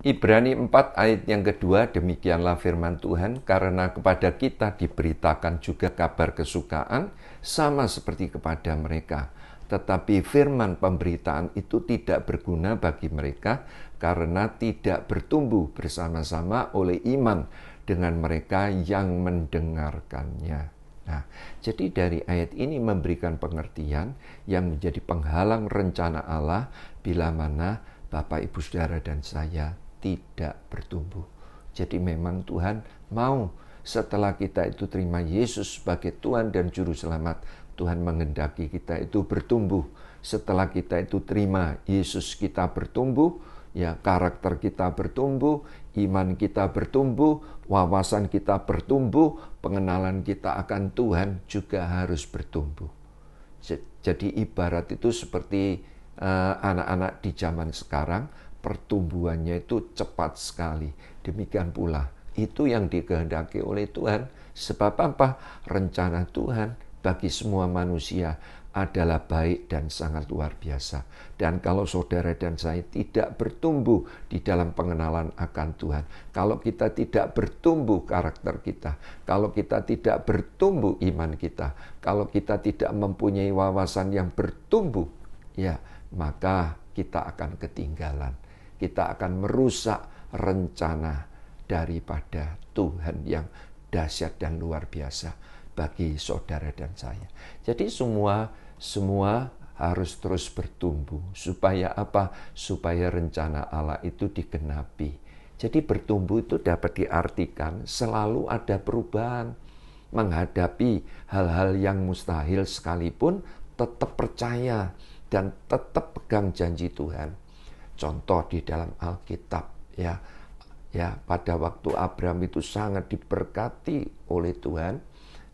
Ibrani 4 ayat yang kedua, demikianlah firman Tuhan, karena kepada kita diberitakan juga kabar kesukaan, sama seperti kepada mereka. Tetapi firman pemberitaan itu tidak berguna bagi mereka, karena tidak bertumbuh bersama-sama oleh iman dengan mereka yang mendengarkannya. Nah, jadi dari ayat ini memberikan pengertian yang menjadi penghalang rencana Allah bila mana Bapak, Ibu, Saudara, dan saya tidak bertumbuh. Jadi memang Tuhan mau setelah kita itu terima Yesus sebagai Tuhan dan Juru Selamat, Tuhan menghendaki kita itu bertumbuh. Setelah kita itu terima Yesus, kita bertumbuh, ya, karakter kita bertumbuh, iman kita bertumbuh, wawasan kita bertumbuh, pengenalan kita akan Tuhan juga harus bertumbuh. Jadi ibarat itu seperti anak-anak di zaman sekarang, pertumbuhannya itu cepat sekali. Demikian pula itu yang dikehendaki oleh Tuhan. Sebab apa? Rencana Tuhan bagi semua manusia adalah baik dan sangat luar biasa. Dan kalau saudara dan saya tidak bertumbuh di dalam pengenalan akan Tuhan, kalau kita tidak bertumbuh karakter kita, kalau kita tidak bertumbuh iman kita, kalau kita tidak mempunyai wawasan yang bertumbuh, ya, maka kita akan ketinggalan. Kita akan merusak rencana daripada Tuhan yang dahsyat dan luar biasa bagi saudara dan saya. Jadi semua harus terus bertumbuh. Supaya apa? Supaya rencana Allah itu digenapi. Jadi bertumbuh itu dapat diartikan selalu ada perubahan. Menghadapi hal-hal yang mustahil sekalipun tetap percaya dan tetap pegang janji Tuhan. Contoh di dalam Alkitab, ya, pada waktu Abraham itu sangat diberkati oleh Tuhan,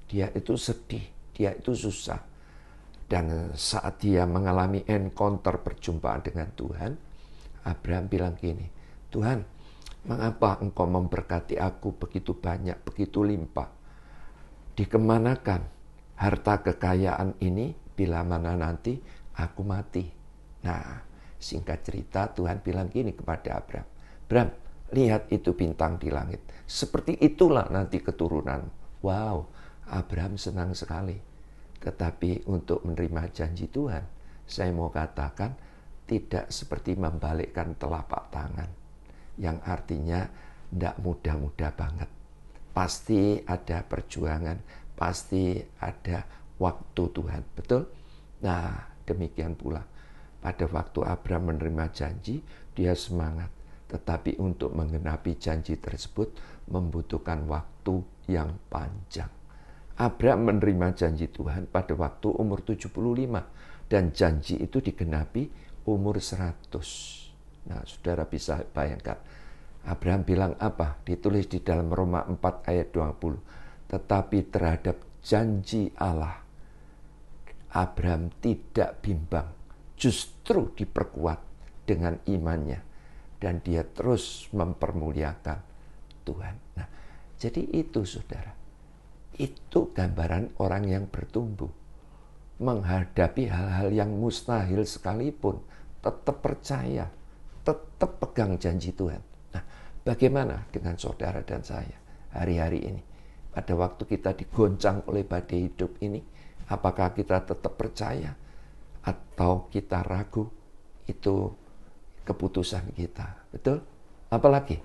dia itu sedih, dia itu susah. Dan saat dia mengalami encounter perjumpaan dengan Tuhan, Abraham bilang gini, Tuhan, mengapa engkau memberkati aku begitu banyak, begitu limpah? Dikemanakan harta kekayaan ini bila mana nanti aku mati? Nah, singkat cerita Tuhan bilang gini kepada Abraham, Abraham, lihat itu bintang di langit. Seperti itulah nanti keturunan. Wow, Abraham senang sekali. Tetapi untuk menerima janji Tuhan, saya mau katakan tidak seperti membalikkan telapak tangan. Yang artinya tidak mudah-mudah banget. Pasti ada perjuangan, pasti ada waktu Tuhan. Betul? Nah, demikian pula. Pada waktu Abraham menerima janji, dia semangat. Tetapi untuk menggenapi janji tersebut membutuhkan waktu yang panjang. Abraham menerima janji Tuhan pada waktu umur 75. Dan janji itu digenapi umur 100. Nah, saudara bisa bayangkan. Abraham bilang apa? Ditulis di dalam Roma 4 ayat 20. Tetapi terhadap janji Allah, Abraham tidak bimbang. Justru diperkuat dengan imannya. Dan dia terus mempermuliakan Tuhan. Nah, jadi itu saudara. Itu gambaran orang yang bertumbuh. Menghadapi hal-hal yang mustahil sekalipun. Tetap percaya. Tetap pegang janji Tuhan. Nah, bagaimana dengan saudara dan saya hari-hari ini? Pada waktu kita digoncang oleh badai hidup ini, apakah kita tetap percaya? Atau kita ragu? Itu keputusan kita. Betul? Apalagi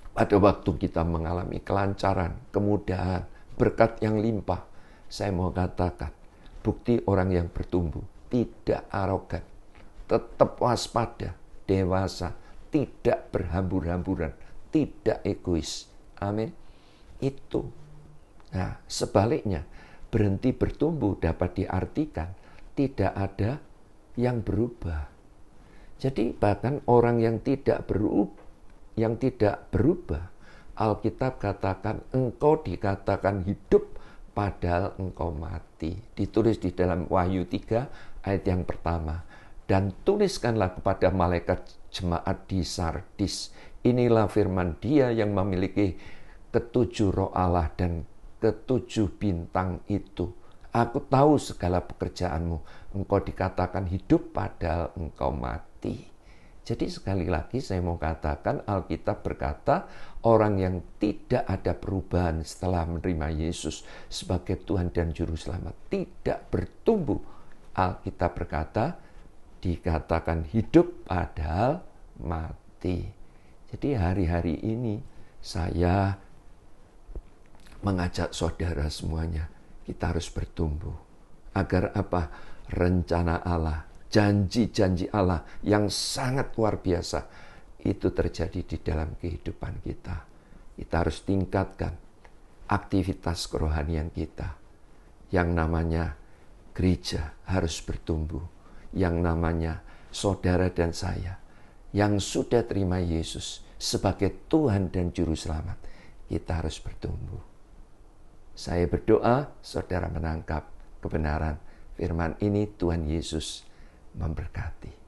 pada waktu kita mengalami kelancaran, kemudahan, berkat yang limpah, saya mau katakan, bukti orang yang bertumbuh, tidak arogan, tetap waspada, dewasa, tidak berhambur-hamburan, tidak egois. Amin. Itu. Nah, sebaliknya, berhenti bertumbuh dapat diartikan tidak ada yang berubah. Jadi bahkan orang yang tidak berubah, Alkitab katakan engkau dikatakan hidup padahal engkau mati. Ditulis di dalam Wahyu 3 ayat yang pertama. Dan tuliskanlah kepada malaikat jemaat di Sardis, inilah firman Dia yang memiliki ketujuh roh Allah dan ketujuh bintang itu. Aku tahu segala pekerjaanmu. Engkau dikatakan hidup padahal engkau mati. Jadi sekali lagi saya mau katakan, Alkitab berkata orang yang tidak ada perubahan setelah menerima Yesus sebagai Tuhan dan Juru Selamat tidak bertumbuh. Alkitab berkata dikatakan hidup padahal mati. Jadi hari-hari ini saya mengajak saudara semuanya, kita harus bertumbuh. Agar apa? Rencana Allah, janji-janji Allah yang sangat luar biasa itu terjadi di dalam kehidupan kita. Kita harus tingkatkan aktivitas kerohanian kita. Yang namanya gereja harus bertumbuh. Yang namanya saudara dan saya yang sudah terima Yesus sebagai Tuhan dan Juru Selamat, kita harus bertumbuh. Saya berdoa saudara menangkap kebenaran firman ini. Tuhan Yesus memberkati.